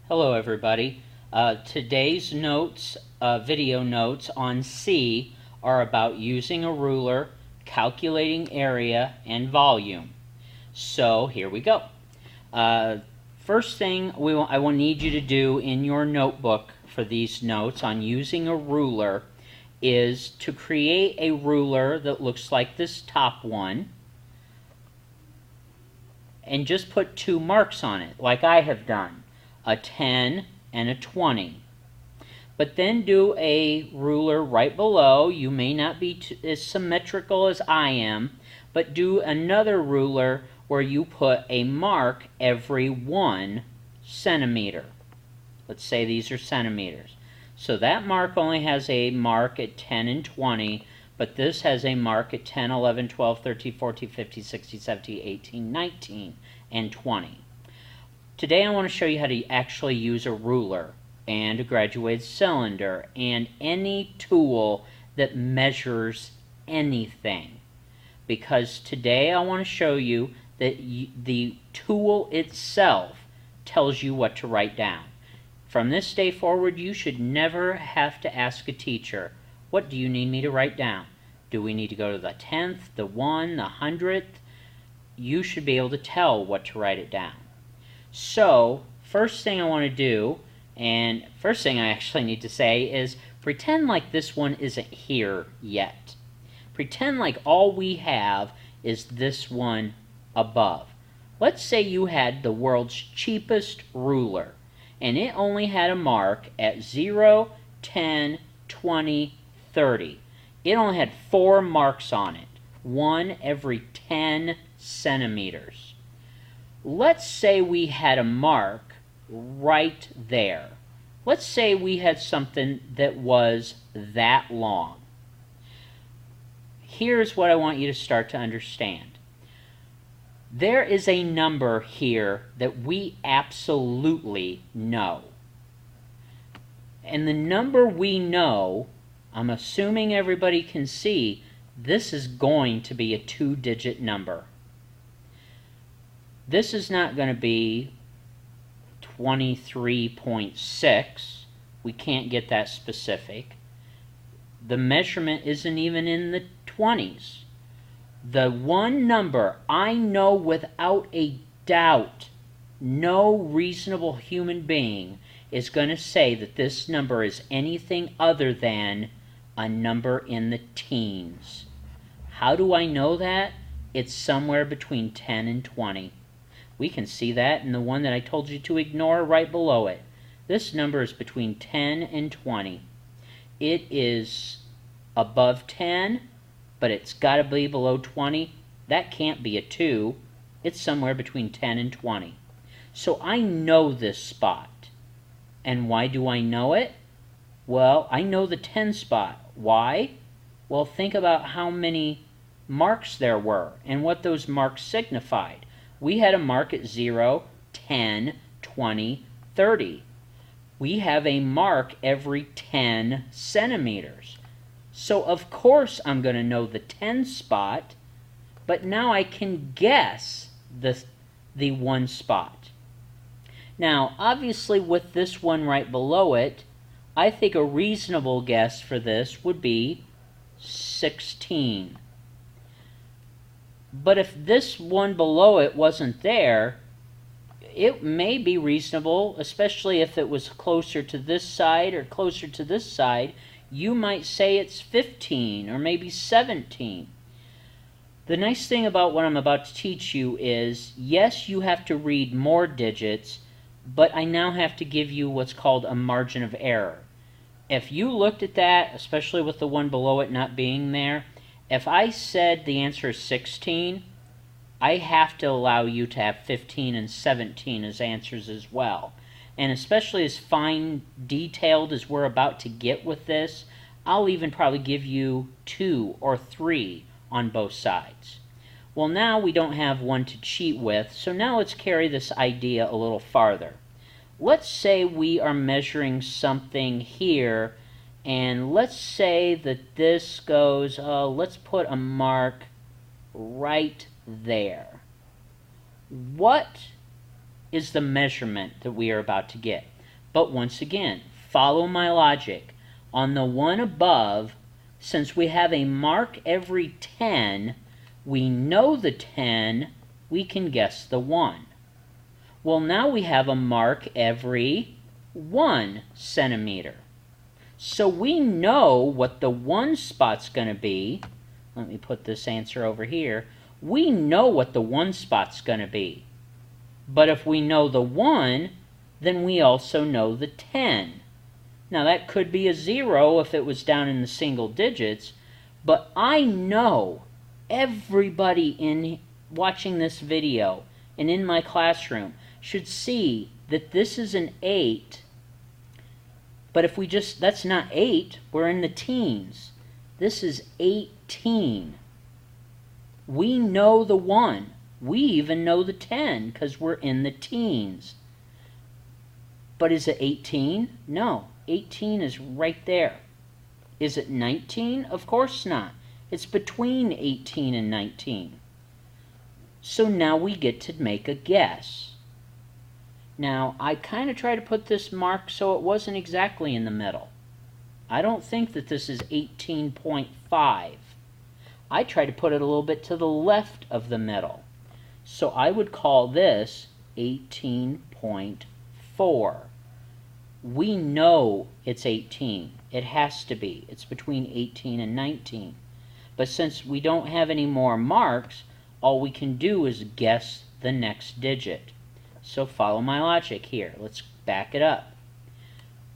Hello everybody. Today's notes, video notes on C are about using a ruler, calculating area, and volume. So here we go. First thing I will need you to do in your notebook for these notes on using a ruler is to create a ruler that looks like this top one and just put 2 marks on it like I have done. A 10 and a 20. But then do a ruler right below. You may not be as symmetrical as I am, but do another ruler where you put a mark every 1 centimeter. Let's say these are centimeters. So that mark only has a mark at 10 and 20, but this has a mark at 10, 11, 12, 13, 14, 15, 16, 17, 18, 19, and 20. Today I want to show you how to actually use a ruler and a graduated cylinder and any tool that measures anything. Because today I want to show you that the tool itself tells you what to write down. From this day forward, you should never have to ask a teacher, what do you need me to write down? Do we need to go to the 10th, the 1, the 100th? You should be able to tell what to write it down. So, first thing I want to do, and first thing I actually need to say is pretend like this one isn't here yet. Pretend like all we have is this one above. Let's say you had the world's cheapest ruler, and it only had a mark at 0, 10, 20, 30. It only had 4 marks on it, 1 every 10 centimeters. Let's say we had a mark right there. Let's say we had something that was that long. Here's what I want you to start to understand. There is a number here that we absolutely know. And the number we know, I'm assuming everybody can see, this is going to be a 2-digit number. This is not going to be 23.6. We can't get that specific. The measurement isn't even in the 20s. The one number I know without a doubt, no reasonable human being is going to say that this number is anything other than a number in the teens. How do I know that? It's somewhere between 10 and 20. We can see that in the one that I told you to ignore right below it. This number is between 10 and 20. It is above 10, but it's got to be below 20. That can't be a 2. It's somewhere between 10 and 20. So I know this spot. And why do I know it? Well, I know the 10 spot. Why? Well, think about how many marks there were and what those marks signified. We had a mark at 0, 10, 20, 30. We have a mark every 10 centimeters. So of course I'm going to know the 10 spot, but now I can guess the 1 spot. Now, obviously with this one right below it, I think a reasonable guess for this would be 16. But if this one below it wasn't there, it may be reasonable, especially if it was closer to this side or closer to this side, you might say it's 15 or maybe 17. The nice thing about what I'm about to teach you is, yes, you have to read more digits, but I now have to give you what's called a margin of error. If you looked at that, especially with the one below it not being there, if I said the answer is 16, I have to allow you to have 15 and 17 as answers as well. And especially as fine detailed as we're about to get with this, I'll even probably give you 2 or 3 on both sides. Well, now we don't have one to cheat with, so now let's carry this idea a little farther. Let's say we are measuring something here, and let's say that this goes, let's put a mark right there. What is the measurement that we are about to get? But once again, follow my logic. On the one above, since we have a mark every 10, we know the 10, we can guess the 1. Well, now we have a mark every 1 centimeter. So we know what the 1 spot's going to be. Let me put this answer over here. We know what the 1 spot's going to be. But if we know the 1, then we also know the 10. Now that could be a 0 if it was down in the single digits, but I know everybody in watching this video and in my classroom should see that this is an 8. But if we just, that's not 8, we're in the teens. This is 18. We know the 1. We even know the 10 because we're in the teens. But is it 18? No. 18 is right there. Is it 19? Of course not. It's between 18 and 19. So now we get to make a guess. Now, I kind of try to put this mark so it wasn't exactly in the middle. I don't think that this is 18.5. I try to put it a little bit to the left of the middle. So I would call this 18.4. We know it's 18. It has to be. It's between 18 and 19. But since we don't have any more marks, all we can do is guess the next digit. So follow my logic here. Let's back it up.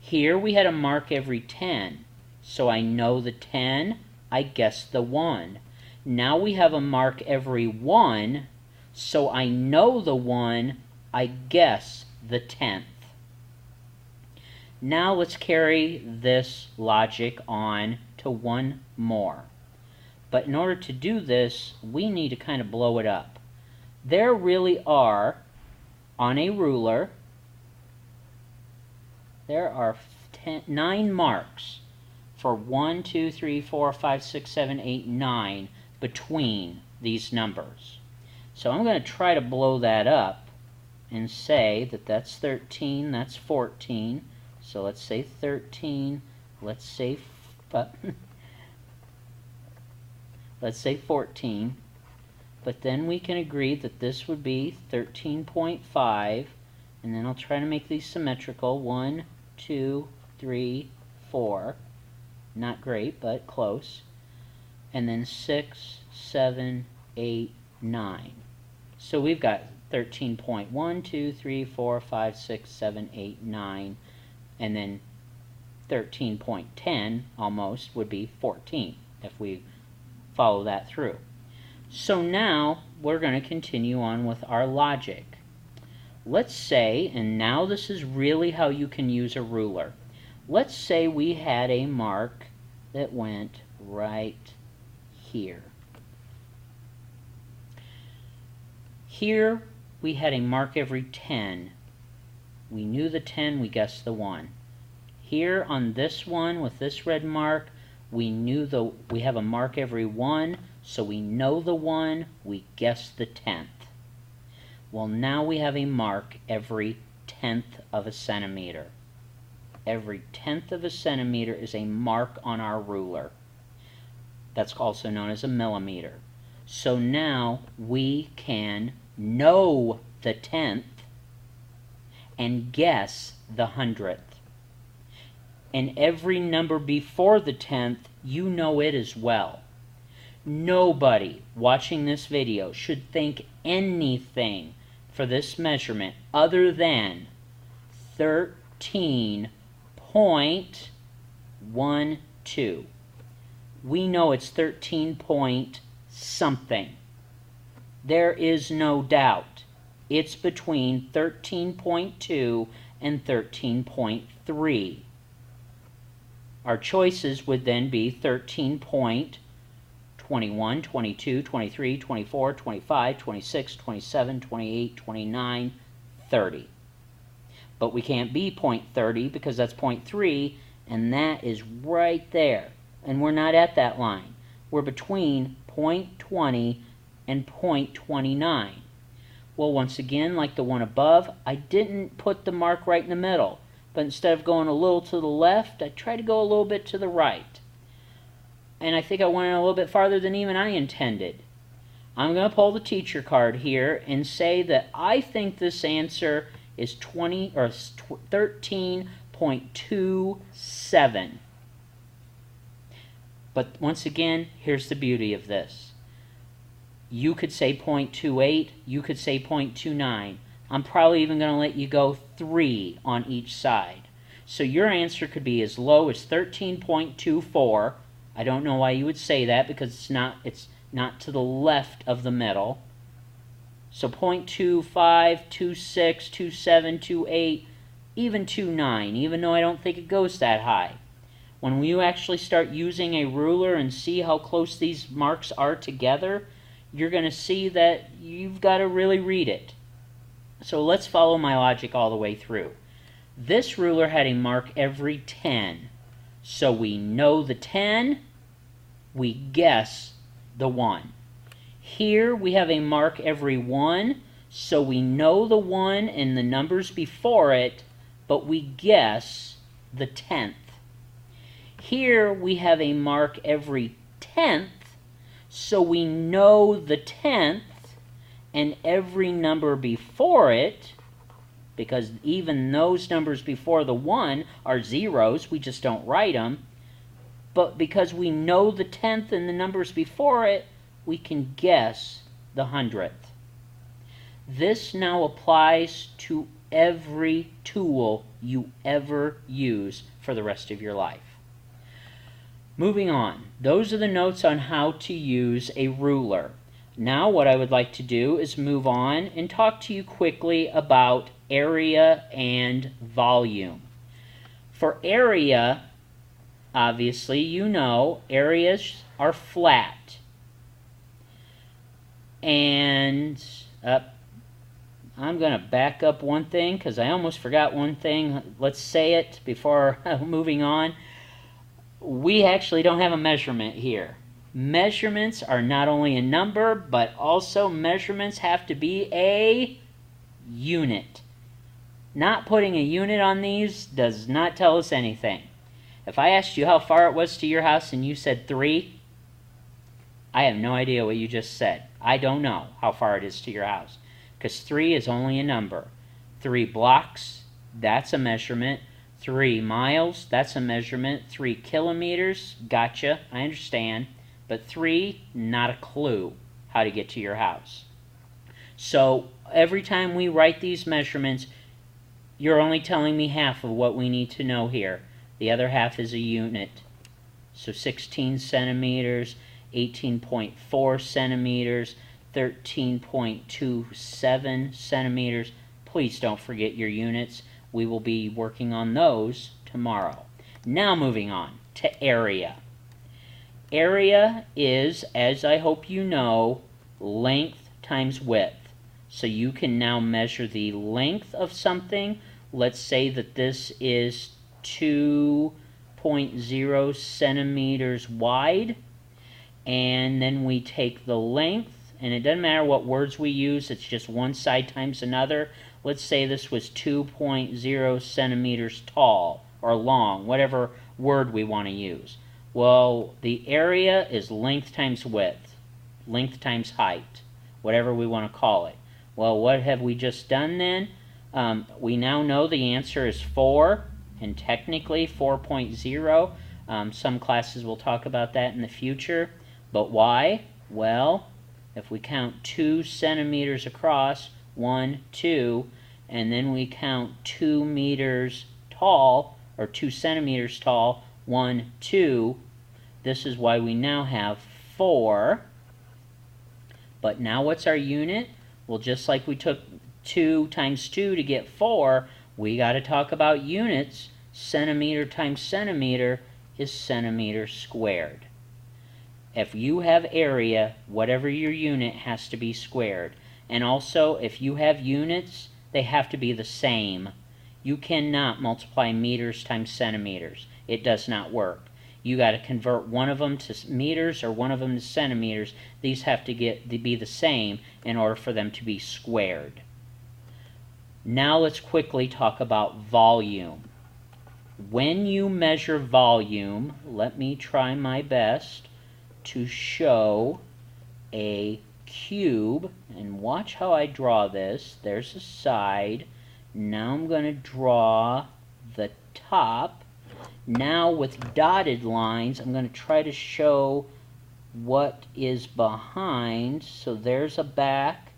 Here we had a mark every 10. So I know the 10, I guess the 1. Now we have a mark every 1, so I know the 1, I guess the 10th. Now let's carry this logic on to one more. But in order to do this, we need to kind of blow it up. There really are, on a ruler, there are 9 marks for 1, 2, 3, 4, 5, 6, 7, 8, 9 between these numbers. So I'm going to try to blow that up and say that that's 13, that's 14. So let's say 13, let's say 14. But then we can agree that this would be 13.5, and then I'll try to make these symmetrical. 1, 2, 3, 4. Not great, but close. And then 6, 7, 8, 9. So we've got 13.1, 2, 3, 4, 5, 6, 7, 8, 9, and then 13.10 almost would be 14 if we follow that through. So now we're going to continue on with our logic. Let's say, and now this is really how you can use a ruler. Let's say we had a mark that went right here. Here we had a mark every 10. We knew the 10, we guessed the 1. Here on this one with this red mark, we have a mark every 1, so we know the 1, we guess the 10th. Well, now we have a mark every 10th of a centimeter. Every 10th of a centimeter is a mark on our ruler. That's also known as a millimeter. So now we can know the 10th and guess the 100th. And every number before the 10th, you know it as well. Nobody watching this video should think anything for this measurement other than 13.12. We know it's 13 point something. There is no doubt. It's between 13.2 and 13.3. Our choices would then be 13.21, 22, 23, 24, 25, 26, 27, 28, 29, 30. But we can't be 0.30 because that's 0.3, and that is right there. And we're not at that line. We're between 0.20 and 0.29. Well, once again, like the one above, I didn't put the mark right in the middle. but instead of going a little to the left, I tried to go a little bit to the right. And I think I went a little bit farther than even I intended. I'm going to pull the teacher card here and say that I think this answer is 13.27. But once again, here's the beauty of this. You could say 0.28, you could say 0.29. I'm probably even going to let you go 3 on each side. So your answer could be as low as 13.24. I don't know why you would say that, because it's not to the left of the middle. So 0.25, 26, 27, 28, even 29, even though I don't think it goes that high. When you actually start using a ruler and see how close these marks are together, you're going to see that you've got to really read it. So let's follow my logic all the way through. This ruler had a mark every 10. So we know the 10, we guess the 1. Here we have a mark every 1, so we know the 1 and the numbers before it, but we guess the 10th. Here we have a mark every 10th, so we know the 10th and every number before it, because even those numbers before the 1 are zeros, we just don't write them. But because we know the 10th and the numbers before it, we can guess the 100th. This now applies to every tool you ever use for the rest of your life. Moving on, those are the notes on how to use a ruler. Now what I would like to do is move on and talk to you quickly about area and volume. For area, obviously you know areas are flat. And I'm going to back up one thing because I almost forgot one thing. Let's say it before moving on. We actually don't have a measurement here. Measurements are not only a number, but also measurements have to be a unit. Not putting a unit on these does not tell us anything. If I asked you how far it was to your house and you said 3, I have no idea what you just said. I don't know how far it is to your house, because 3 is only a number. 3 blocks, that's a measurement. 3 miles, that's a measurement. 3 kilometers, gotcha, I understand. But 3, not a clue how to get to your house. So every time we write these measurements, you're only telling me half of what we need to know here. The other half is a unit. So 16 centimeters, 18.4 centimeters, 13.27 centimeters. Please don't forget your units. We will be working on those tomorrow. Now moving on to area. Area is, as I hope you know, length times width. So you can now measure the length of something. Let's say that this is 2.0 centimeters wide. And then we take the length, and it doesn't matter what words we use, it's just one side times another. Let's say this was 2.0 centimeters tall or long, whatever word we want to use. Well, the area is length times width, length times height, whatever we want to call it. Well, what have we just done then? We now know the answer is 4, and technically 4.0. Some classes will talk about that in the future. But why? Well, if we count 2 centimeters across, 1, 2, and then we count 2 meters tall, or 2 centimeters tall, 1, 2, this is why we now have 4. But now what's our unit? Well, just like we took 2 times 2 to get 4, we got to talk about units. Centimeter times centimeter is centimeter squared. If you have area, whatever your unit has to be squared. And also, if you have units, they have to be the same. You cannot multiply meters times centimeters. It does not work. You got to convert one of them to meters or one of them to centimeters. These have to be the same in order for them to be squared. Now let's quickly talk about volume. when you measure volume, let me try my best to show a cube, and watch how I draw this. There's a side. Now I'm going to draw the top. Now with dotted lines, I'm going to try to show what is behind. So there's a back.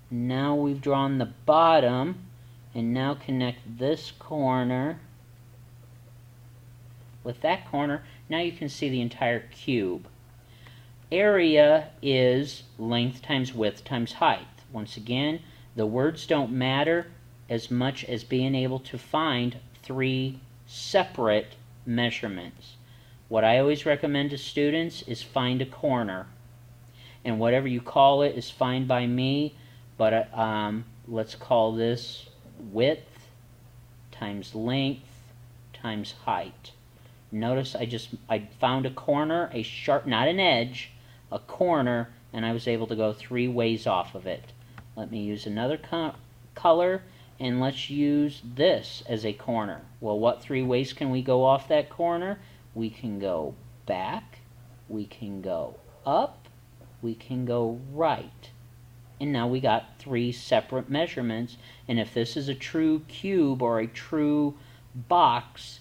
Now we've drawn the bottom, and now connect this corner with that corner. Now you can see the entire cube. Area is length times width times height. Once again, the words don't matter as much as being able to find three separate measurements. What I always recommend to students is find a corner. And whatever you call it is fine by me, but let's call this width times length times height. Notice I found a corner, a sharp, not an edge, a corner, and I was able to go 3 ways off of it. Let me use another color, and let's use this as a corner. Well, what 3 ways can we go off that corner? We can go back, we can go up, we can go right. And now we got 3 separate measurements, and if this is a true cube or a true box,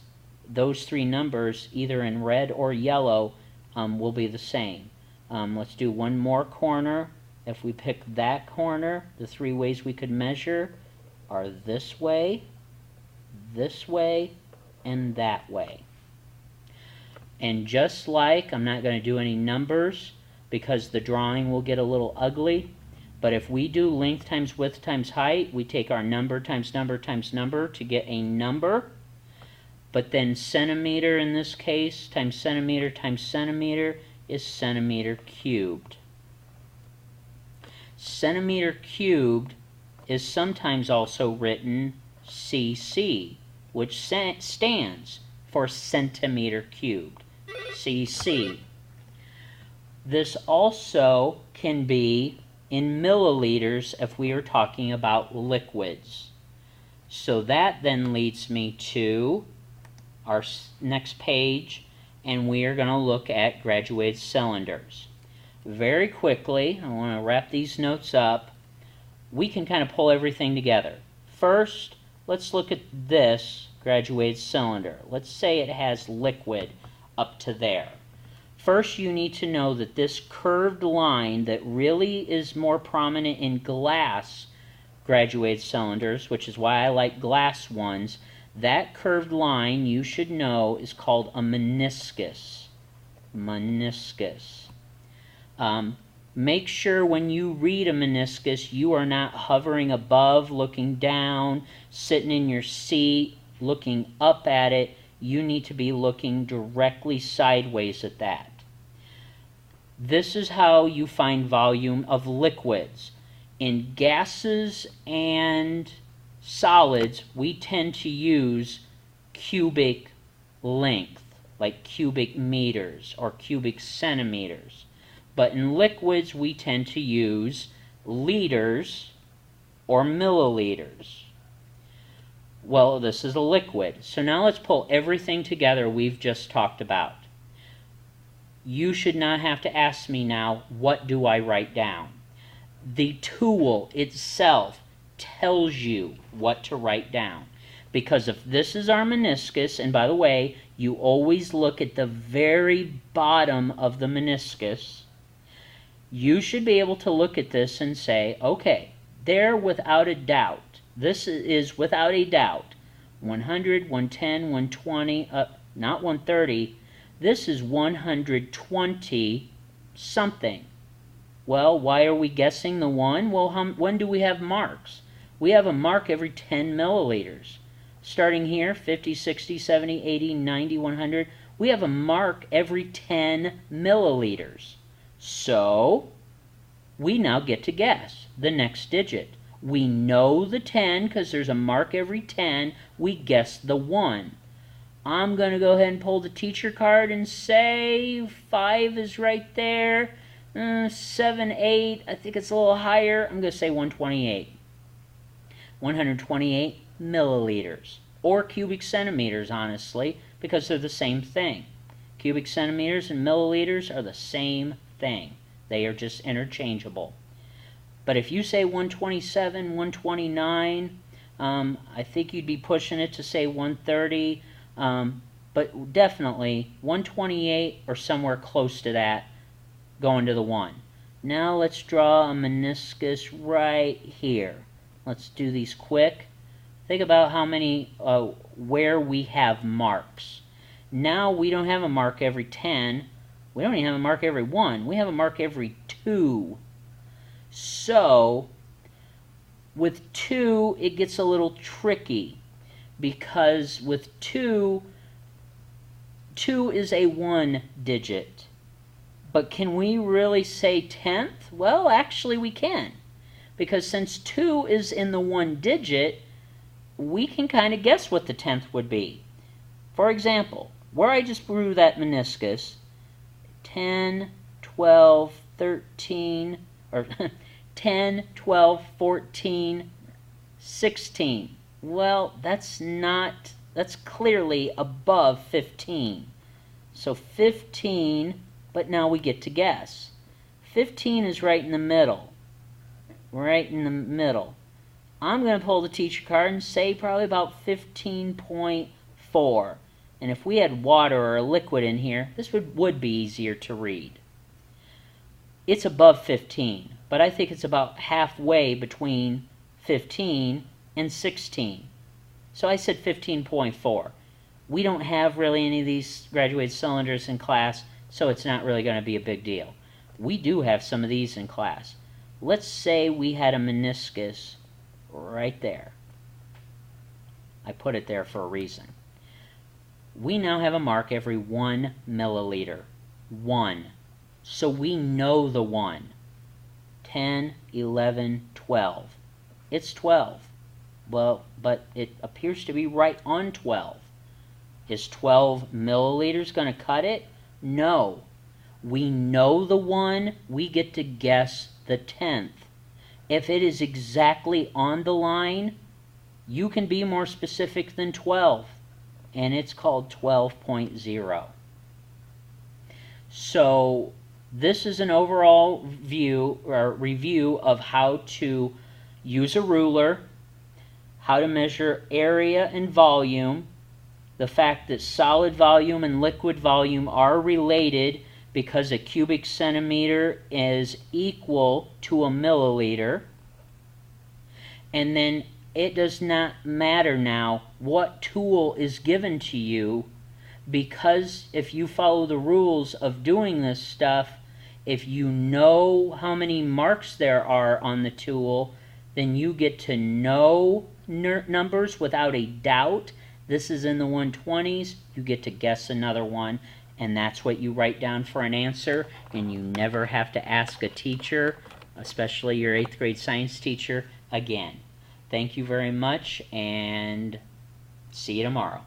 those 3 numbers, either in red or yellow, will be the same. Let's do one more corner. If we pick that corner, the 3 ways we could measure are this way, and that way. And just like, I'm not going to do any numbers because the drawing will get a little ugly, but if we do length times width times height, we take our number times number times number to get a number. But then centimeter in this case times centimeter is centimeter cubed. Centimeter cubed is sometimes also written cc, which stands for centimeter cubed. cc. This also can be in milliliters if we are talking about liquids. So that then leads me to our next page, and we are going to look at graduated cylinders. Very quickly, I want to wrap these notes up. We can kind of pull everything together. First, let's look at this graduated cylinder. Let's say it has liquid up to there. First, you need to know that this curved line that really is more prominent in glass graduated cylinders, which is why I like glass ones, that curved line, you should know, is called a meniscus. Meniscus. Make sure when you read a meniscus, you are not hovering above, looking down, sitting in your seat, looking up at it. You need to be looking directly sideways at that. This is how you find volume of liquids. In gases and solids, we tend to use cubic length, like cubic meters or cubic centimeters. But in liquids, we tend to use liters or milliliters. Well, this is a liquid. So now let's pull everything together we've just talked about. You should not have to ask me now, what do I write down? The tool itself tells you what to write down. Because if this is our meniscus, and by the way, you always look at the very bottom of the meniscus, you should be able to look at this and say, okay, there without a doubt, this is without a doubt, 100, 110, 120, not 130, this is 120 something. Well, why are we guessing the 1? Well, when do we have marks? We have a mark every 10 milliliters. Starting here, 50, 60, 70, 80, 90, 100, we have a mark every 10 milliliters. So, we now get to guess the next digit. We know the 10 because there's a mark every 10. We guess the 1. I'm going to go ahead and pull the teacher card and say 5 is right there. 7, 8, I think it's a little higher. I'm going to say 128. 128 milliliters. or cubic centimeters, honestly, because they're the same thing. Cubic centimeters and milliliters are the same thing. They are just interchangeable. But if you say 127, 129, I think you'd be pushing it to say 130, but definitely 128 or somewhere close to that going to the 1. Now let's draw a meniscus right here. Let's do these quick. Think about how many, where we have marks. Now we don't have a mark every 10. We don't even have a mark every 1. We have a mark every 2. So, with 2, it gets a little tricky, because with 2 is a 1 digit. But can we really say 10th? Well, actually we can, because since 2 is in the 1 digit, we can kind of guess what the 10th would be. For example, where I just drew that meniscus, 10, 12, 13, or 10, 12, 14, 16. Well, that's clearly above 15. So 15, but now we get to guess. 15 is right in the middle. Right in the middle. I'm going to pull the teacher card and say probably about 15.4. And if we had water or a liquid in here, this would be easier to read. It's above 15, but I think it's about halfway between 15 and 16. So I said 15.4. We don't have really any of these graduated cylinders in class, so it's not really going to be a big deal. We do have some of these in class. Let's say we had a meniscus right there. I put it there for a reason. We now have a mark every 1 milliliter. 1. So we know the 1. 10, 11, 12. It's 12. Well, but it appears to be right on 12. Is 12 milliliters going to cut it? No. We know the 1. We get to guess the 10th. If it is exactly on the line, you can be more specific than 12. And it's called 12.0. So this is an overall view or review of how to use a ruler, how to measure area and volume, the fact that solid volume and liquid volume are related because a cubic centimeter is equal to a milliliter, and then it does not matter now what tool is given to you, because if you follow the rules of doing this stuff, if you know how many marks there are on the tool, then you get to know numbers without a doubt. This is in the 120s, you get to guess another one, and that's what you write down for an answer, and you never have to ask a teacher, especially your 8th grade science teacher, again. Thank you very much, and see you tomorrow.